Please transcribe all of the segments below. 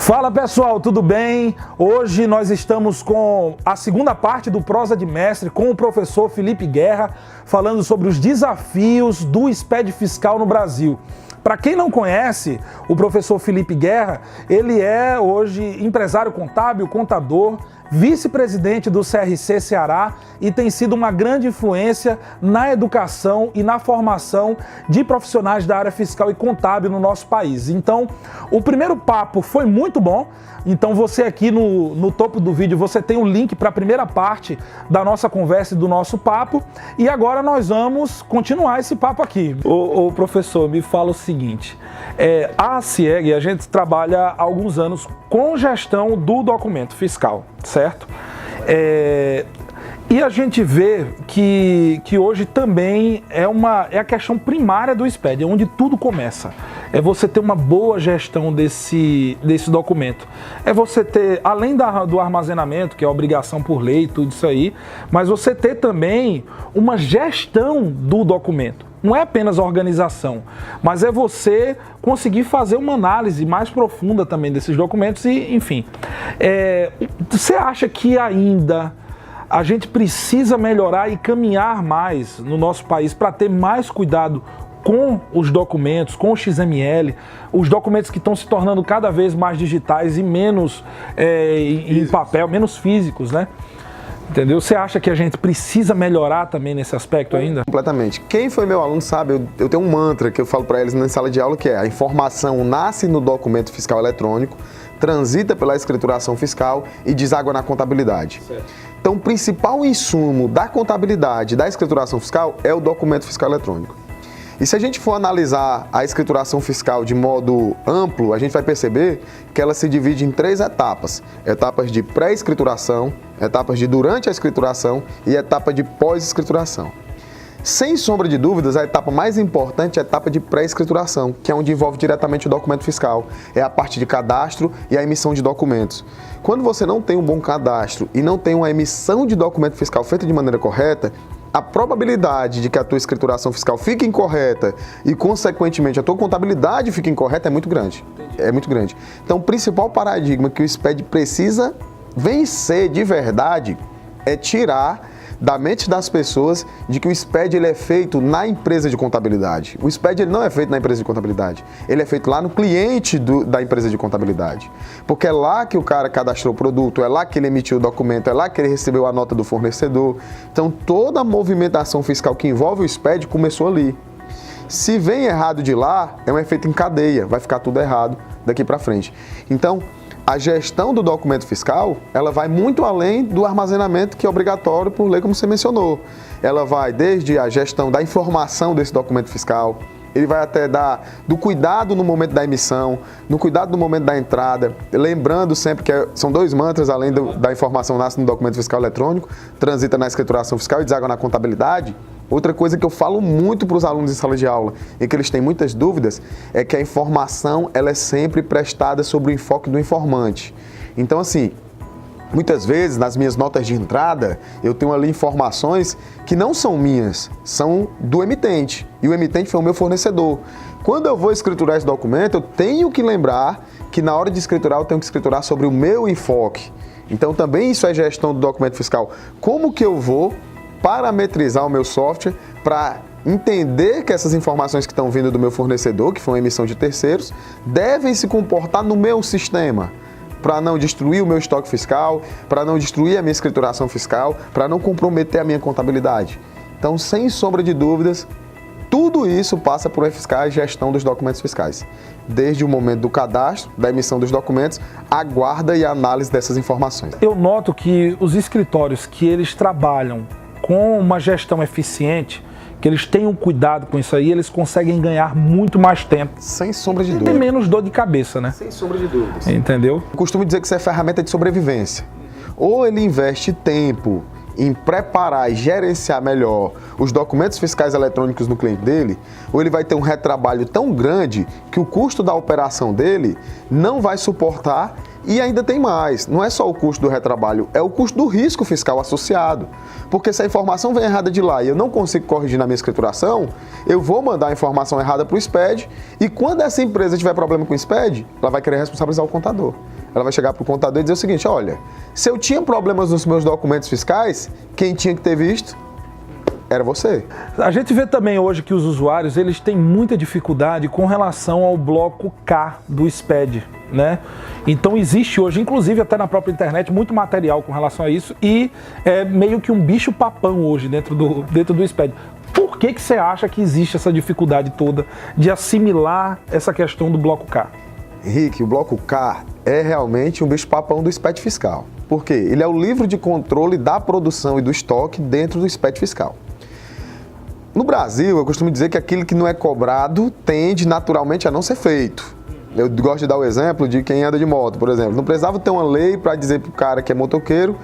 Fala pessoal, tudo bem? Hoje nós estamos com a segunda parte do Prosa de Mestre com o professor Felipe Guerra, falando sobre os desafios do SPED fiscal no Brasil. Para quem não conhece, o professor Felipe Guerra, ele é hoje empresário contábil, contador, vice-presidente do CRC Ceará e tem sido uma grande influência na educação e na formação de profissionais da área fiscal e contábil no nosso país. Então, o primeiro papo foi muito bom. Então, você aqui no topo do vídeo, você tem o link para a primeira parte da nossa conversa e do nosso papo. E agora nós vamos continuar esse papo aqui. Ô professor, me fala o seguinte, a CIEG, a gente trabalha há alguns anos com gestão do documento fiscal, certo? E a gente vê que hoje também é a questão primária do SPED, é onde tudo começa. É você ter uma boa gestão desse documento. É você ter, além do armazenamento, que é obrigação por lei, tudo isso aí, mas você ter também uma gestão do documento. Não é apenas a organização, mas é você conseguir fazer uma análise mais profunda também desses documentos e, enfim. Você acha que ainda a gente precisa melhorar e caminhar mais no nosso país para ter mais cuidado com os documentos, com o XML, os documentos que estão se tornando cada vez mais digitais e menos em papel, menos físicos, né? Entendeu? Você acha que a gente precisa melhorar também nesse aspecto ainda? Completamente. Quem foi meu aluno sabe, eu tenho um mantra que eu falo para eles na sala de aula, que é: a informação nasce no documento fiscal eletrônico, transita pela escrituração fiscal e deságua na contabilidade. Certo. Então, o principal insumo da contabilidade, da escrituração fiscal, é o documento fiscal eletrônico. E se a gente for analisar a escrituração fiscal de modo amplo, a gente vai perceber que ela se divide em 3 etapas. Etapas de pré-escrituração, etapas de durante a escrituração e etapa de pós-escrituração. Sem sombra de dúvidas, a etapa mais importante é a etapa de pré-escrituração, que é onde envolve diretamente o documento fiscal. É a parte de cadastro e a emissão de documentos. Quando você não tem um bom cadastro e não tem uma emissão de documento fiscal feita de maneira correta, a probabilidade de que a tua escrituração fiscal fique incorreta e, consequentemente, a tua contabilidade fique incorreta é muito grande. É muito grande. Então, o principal paradigma que o SPED precisa vencer de verdade é tirar da mente das pessoas de que o SPED ele é feito na empresa de contabilidade. O SPED ele não é feito na empresa de contabilidade, ele é feito lá no cliente da empresa de contabilidade. Porque é lá que o cara cadastrou o produto, é lá que ele emitiu o documento, é lá que ele recebeu a nota do fornecedor. Então toda a movimentação fiscal que envolve o SPED começou ali. Se vem errado de lá, é um efeito em cadeia, vai ficar tudo errado daqui para frente. Então, a gestão do documento fiscal, ela vai muito além do armazenamento que é obrigatório por lei, como você mencionou. Ela vai desde a gestão da informação desse documento fiscal, ele vai até do cuidado no momento da emissão, no cuidado no momento da entrada, lembrando sempre que são 2 mantras, além da informação nasce no documento fiscal eletrônico, transita na escrituração fiscal e deságua na contabilidade. Outra coisa que eu falo muito para os alunos em sala de aula e que eles têm muitas dúvidas é que a informação ela é sempre prestada sobre o enfoque do informante. Então, assim, muitas vezes nas minhas notas de entrada eu tenho ali informações que não são minhas, são do emitente. E o emitente foi o meu fornecedor. Quando eu vou escriturar esse documento, eu tenho que lembrar que na hora de escriturar eu tenho que escriturar sobre o meu enfoque. Então, também isso é gestão do documento fiscal. Como que eu vou parametrizar o meu software para entender que essas informações que estão vindo do meu fornecedor, que foi uma emissão de terceiros, devem se comportar no meu sistema, para não destruir o meu estoque fiscal, para não destruir a minha escrituração fiscal, para não comprometer a minha contabilidade. Então, sem sombra de dúvidas, tudo isso passa por eficaz gestão dos documentos fiscais. Desde o momento do cadastro, da emissão dos documentos, a guarda e a análise dessas informações. Eu noto que os escritórios que eles trabalham com uma gestão eficiente, que eles tenham cuidado com isso aí, eles conseguem ganhar muito mais tempo. Sem sombra de dúvida. E menos dor de cabeça, né? Sem sombra de dúvidas. Entendeu? Eu costumo dizer que isso é ferramenta de sobrevivência. Ou ele investe tempo em preparar e gerenciar melhor os documentos fiscais eletrônicos no cliente dele, ou ele vai ter um retrabalho tão grande que o custo da operação dele não vai suportar E ainda tem mais, não é só o custo do retrabalho, é o custo do risco fiscal associado. Porque se a informação vem errada de lá e eu não consigo corrigir na minha escrituração, eu vou mandar a informação errada para o SPED e quando essa empresa tiver problema com o SPED, ela vai querer responsabilizar o contador. Ela vai chegar para o contador e dizer o seguinte, olha, se eu tinha problemas nos meus documentos fiscais, quem tinha que ter visto era você. A gente vê também hoje que os usuários eles têm muita dificuldade com relação ao bloco K do SPED, né? Então existe hoje, inclusive até na própria internet, muito material com relação a isso e é meio que um bicho-papão hoje dentro do SPED. Por que você acha que existe essa dificuldade toda de assimilar essa questão do bloco K? Henrique, o bloco K é realmente um bicho-papão do SPED fiscal. Por quê? Ele é o livro de controle da produção e do estoque dentro do SPED fiscal. No Brasil, eu costumo dizer que aquilo que não é cobrado tende naturalmente a não ser feito. Eu gosto de dar o exemplo de quem anda de moto, por exemplo. Não precisava ter uma lei para dizer para o cara que é motoqueiro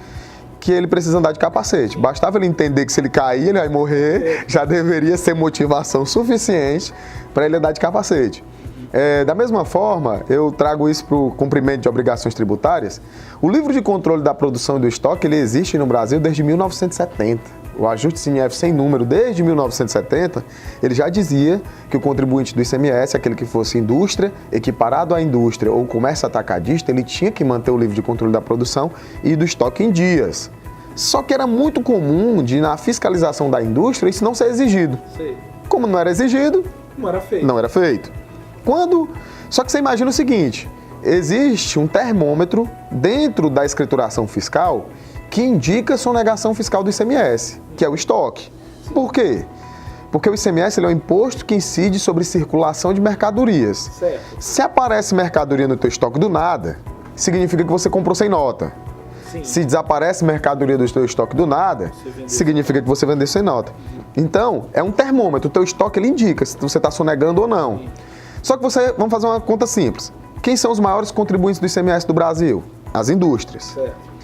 que ele precisa andar de capacete. Bastava ele entender que se ele cair, ele vai morrer, já deveria ser motivação suficiente para ele andar de capacete. Da mesma forma, eu trago isso para o cumprimento de obrigações tributárias. O livro de controle da produção e do estoque, ele existe no Brasil desde 1970. O ajuste CINEF sem número, desde 1970, ele já dizia que o contribuinte do ICMS, aquele que fosse indústria, equiparado à indústria ou comércio atacadista, ele tinha que manter o livro de controle da produção e do estoque em dias. Só que era muito comum na fiscalização da indústria isso não ser exigido. Sim. Como não era exigido, não era feito. Só que você imagina o seguinte, existe um termômetro dentro da escrituração fiscal que indica a sonegação fiscal do ICMS, que é o estoque. Por quê? Porque o ICMS ele é um imposto que incide sobre circulação de mercadorias. Certo. Se aparece mercadoria no teu estoque do nada, significa que você comprou sem nota. Sim. Se desaparece mercadoria do teu estoque do nada, significa que você vendeu sem nota. Então, é um termômetro, o teu estoque ele indica se você está sonegando ou não. Sim. Só que vamos fazer uma conta simples. Quem são os maiores contribuintes do ICMS do Brasil? As indústrias. Certo.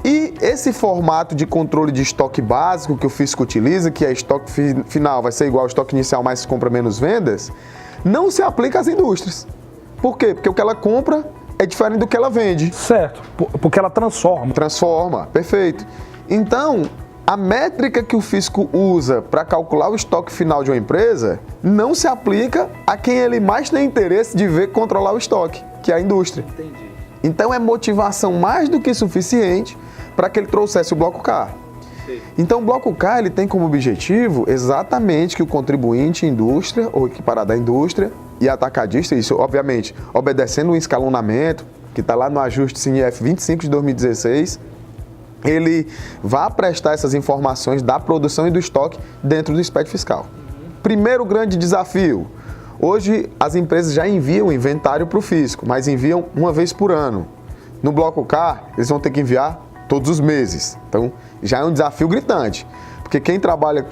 E esse formato de controle de estoque básico que o fisco utiliza, que é estoque final vai ser igual ao estoque inicial, mas se compra menos vendas, não se aplica às indústrias. Por quê? Porque o que ela compra é diferente do que ela vende. Certo, porque ela transforma. Transforma, perfeito. Então, a métrica que o fisco usa para calcular o estoque final de uma empresa não se aplica a quem ele mais tem interesse de ver controlar o estoque, que é a indústria. Entendi. Então é motivação mais do que suficiente para que ele trouxesse o bloco K. Sim. Então o bloco K ele tem como objetivo exatamente que o contribuinte indústria ou equiparado à indústria e atacadista, isso obviamente obedecendo um escalonamento que está lá no ajuste CINEF 25 de 2016, ele vai prestar essas informações da produção e do estoque dentro do SPED fiscal. Primeiro grande desafio. Hoje, as empresas já enviam inventário para o fisco, mas enviam uma vez por ano. No bloco K, eles vão ter que enviar todos os meses. Então, já é um desafio gritante. Porque quem trabalha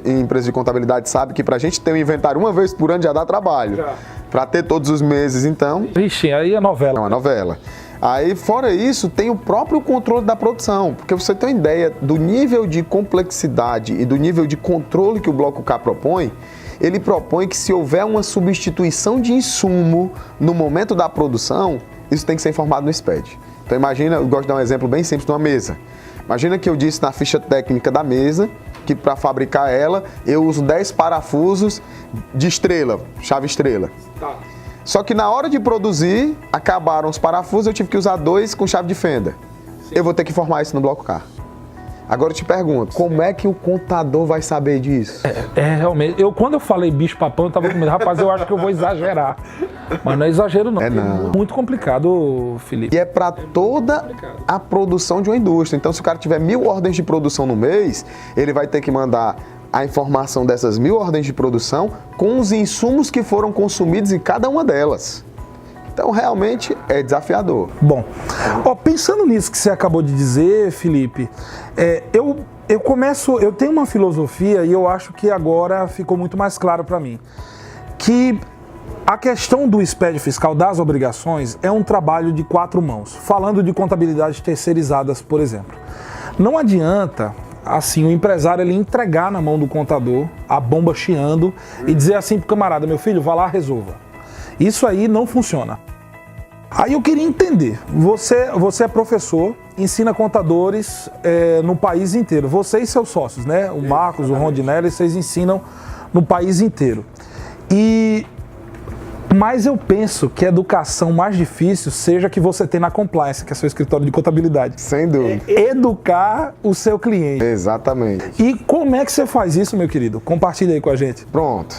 em empresa de contabilidade sabe que para a gente ter um inventário uma vez por ano já dá trabalho. Para ter todos os meses, então... Vixe, aí é novela. É uma novela. Aí, fora isso, tem o próprio controle da produção. Porque você tem uma ideia do nível de complexidade e do nível de controle que o bloco K propõe, ele propõe que se houver uma substituição de insumo no momento da produção, isso tem que ser informado no SPED. Então imagina, eu gosto de dar um exemplo bem simples de uma mesa. Imagina que eu disse na ficha técnica da mesa que para fabricar ela eu uso 10 parafusos de estrela, chave estrela. Tá. Só que na hora de produzir, acabaram os parafusos, eu tive que usar 2 com chave de fenda. Sim. Eu vou ter que informar isso no bloco K. Agora eu te pergunto, como é que o contador vai saber disso? Realmente, quando eu falei bicho-papão, eu tava com medo, rapaz, eu acho que eu vou exagerar. Mas não é exagero não. Não. Muito complicado, Felipe. E é para toda a produção de uma indústria. Então se o cara tiver 1000 ordens de produção no mês, ele vai ter que mandar a informação dessas 1000 ordens de produção com os insumos que foram consumidos em cada uma delas. Então, realmente, é desafiador. Bom, pensando nisso que você acabou de dizer, Felipe, eu tenho uma filosofia e eu acho que agora ficou muito mais claro para mim, que a questão do SPED fiscal das obrigações é um trabalho de 4 mãos, falando de contabilidades terceirizadas, por exemplo. Não adianta, assim, o empresário ele entregar na mão do contador a bomba chiando e dizer assim pro camarada, meu filho, vá lá, resolva. Isso aí não funciona. Aí eu queria entender, você é professor, ensina contadores no país inteiro, você e seus sócios, né? O Marcos, o Rondinelli, vocês ensinam no país inteiro. Mas eu penso que a educação mais difícil seja que você tem na compliance, que é seu escritório de contabilidade. Sem dúvida. Educar o seu cliente. Exatamente. E como é que você faz isso, meu querido? Compartilha aí com a gente. Pronto.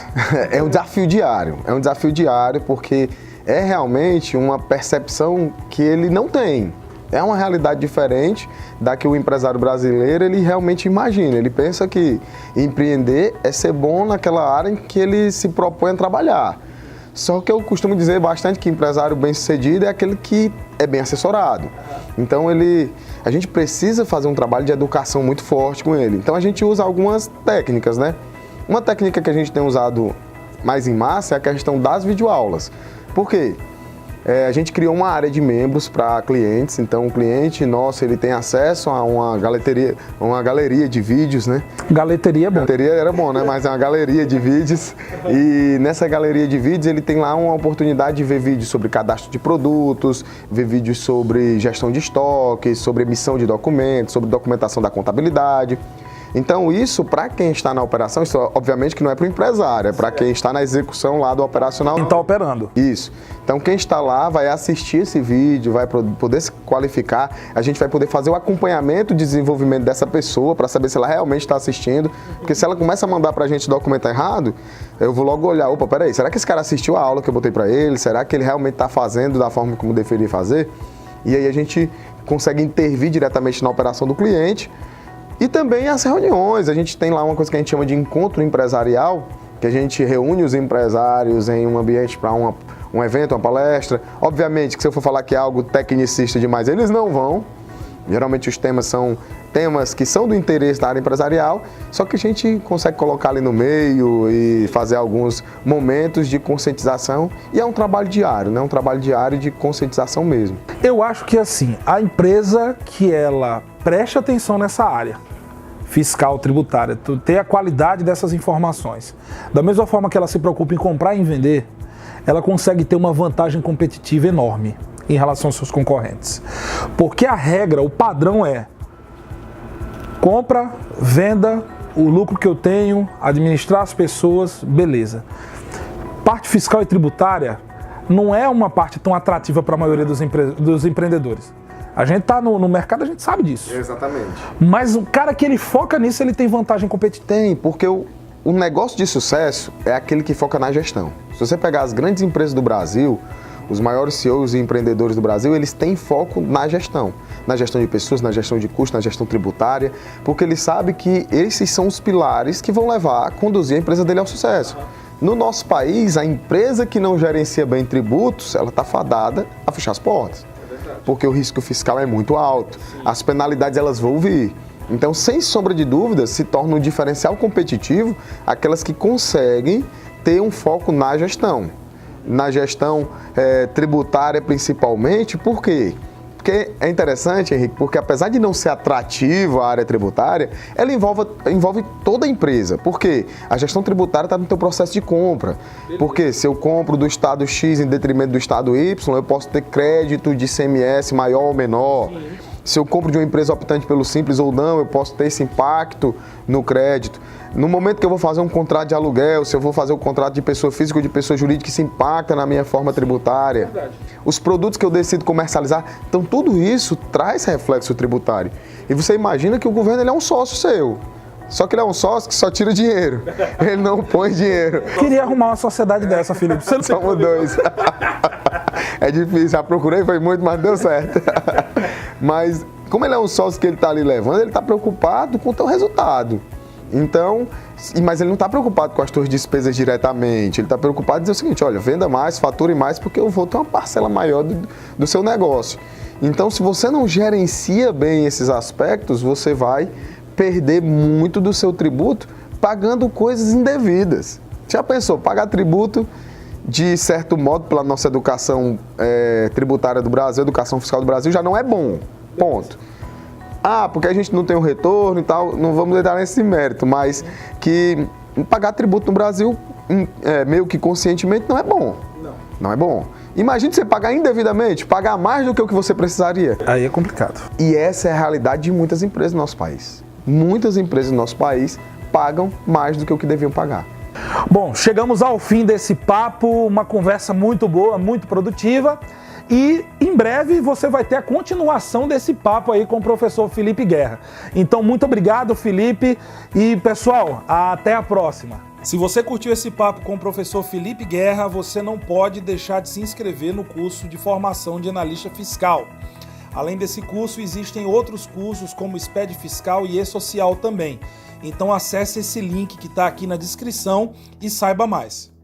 É um desafio diário. É um desafio diário porque é realmente uma percepção que ele não tem. É uma realidade diferente da que o empresário brasileiro ele realmente imagina. Ele pensa que empreender é ser bom naquela área em que ele se propõe a trabalhar. Só que eu costumo dizer bastante que empresário bem-sucedido é aquele que é bem assessorado. Então a gente precisa fazer um trabalho de educação muito forte com ele. Então a gente usa algumas técnicas, né? Uma técnica que a gente tem usado mais em massa é a questão das videoaulas. Por quê? A gente criou uma área de membros para clientes, então o cliente nosso ele tem acesso a uma galeria de vídeos, né? Galeteria é bom. Galeteria era bom, né? Mas é uma galeria de vídeos e nessa galeria de vídeos ele tem lá uma oportunidade de ver vídeos sobre cadastro de produtos, ver vídeos sobre gestão de estoque, sobre emissão de documentos, sobre documentação da contabilidade. Então isso, para quem está na operação, isso obviamente que não é para o empresário, é para quem está na execução lá do operacional. Quem está operando. Isso. Então quem está lá vai assistir esse vídeo, vai poder se qualificar, a gente vai poder fazer o acompanhamento de desenvolvimento dessa pessoa para saber se ela realmente está assistindo, porque se ela começa a mandar para a gente documento errado, eu vou logo olhar, opa, peraí, será que esse cara assistiu a aula que eu botei para ele? Será que ele realmente está fazendo da forma como deveria fazer? E aí a gente consegue intervir diretamente na operação do cliente. E também as reuniões, a gente tem lá uma coisa que a gente chama de encontro empresarial, que a gente reúne os empresários em um ambiente para um evento, uma palestra. Obviamente que se eu for falar que é algo tecnicista demais, eles não vão. Geralmente os temas são temas que são do interesse da área empresarial, só que a gente consegue colocar ali no meio e fazer alguns momentos de conscientização. E é um trabalho diário, né? Um trabalho diário de conscientização mesmo. Eu acho que assim, a empresa que ela preste atenção nessa área fiscal, tributária, ter a qualidade dessas informações, da mesma forma que ela se preocupa em comprar e em vender, ela consegue ter uma vantagem competitiva enorme em relação aos seus concorrentes. Porque a regra, o padrão é compra, venda, o lucro que eu tenho, administrar as pessoas, beleza. Parte fiscal e tributária não é uma parte tão atrativa para a maioria dos empreendedores. A gente está no mercado, a gente sabe disso. Exatamente. Mas o cara que ele foca nisso, ele tem vantagem competitiva. Tem, porque o negócio de sucesso é aquele que foca na gestão. Se você pegar as grandes empresas do Brasil, os maiores CEOs e empreendedores do Brasil, eles têm foco na gestão de pessoas, na gestão de custos, na gestão tributária, porque ele sabe que esses são os pilares que vão levar a conduzir a empresa dele ao sucesso. No nosso país, a empresa que não gerencia bem tributos, ela está fadada a fechar as portas, porque o risco fiscal é muito alto, as penalidades elas vão vir. Então, sem sombra de dúvidas, se torna um diferencial competitivo aquelas que conseguem ter um foco na gestão tributária principalmente. Por quê? Porque é interessante, Henrique, porque apesar de não ser atrativa a área tributária, ela envolve toda a empresa. Por quê? A gestão tributária está no teu processo de compra. Porque se eu compro do estado X em detrimento do estado Y, eu posso ter crédito de ICMS maior ou menor. Se eu compro de uma empresa optante pelo Simples ou não, eu posso ter esse impacto no crédito. No momento que eu vou fazer um contrato de aluguel, se eu vou fazer um contrato de pessoa física ou de pessoa jurídica, isso impacta na minha forma tributária. Os produtos que eu decido comercializar, então tudo isso traz reflexo tributário. E você imagina que o governo ele é um sócio seu. Só que ele é um sócio que só tira dinheiro. Ele não põe dinheiro. Queria arrumar uma sociedade dessa, Felipe. Você não Somos dois. É difícil, já procurei, foi muito, mas deu certo. Mas, como ele é um sócio que ele está ali levando, ele está preocupado com o teu resultado. Então, mas ele não está preocupado com as tuas despesas diretamente. Ele está preocupado em dizer o seguinte, olha, venda mais, fature mais, porque eu vou ter uma parcela maior do seu negócio. Então, se você não gerencia bem esses aspectos, você vai perder muito do seu tributo pagando coisas indevidas. Já pensou, pagar tributo de certo modo pela nossa educação tributária do Brasil, educação fiscal do Brasil, já não é bom, ponto. Ah, porque a gente não tem um retorno e tal, não vamos entrar nesse mérito, mas que pagar tributo no Brasil meio que conscientemente não é bom. Não é bom. Imagine você pagar indevidamente, pagar mais do que o que você precisaria. Aí é complicado. E essa é a realidade de muitas empresas no nosso país. Muitas empresas no nosso país pagam mais do que o que deviam pagar. Bom, chegamos ao fim desse papo, uma conversa muito boa, muito produtiva. E em breve você vai ter a continuação desse papo aí com o professor Felipe Guerra. Então, muito obrigado, Felipe. E, pessoal, até a próxima. Se você curtiu esse papo com o professor Felipe Guerra, você não pode deixar de se inscrever no curso de formação de analista fiscal. Além desse curso, existem outros cursos como SPED Fiscal e E-Social também. Então acesse esse link que está aqui na descrição e saiba mais.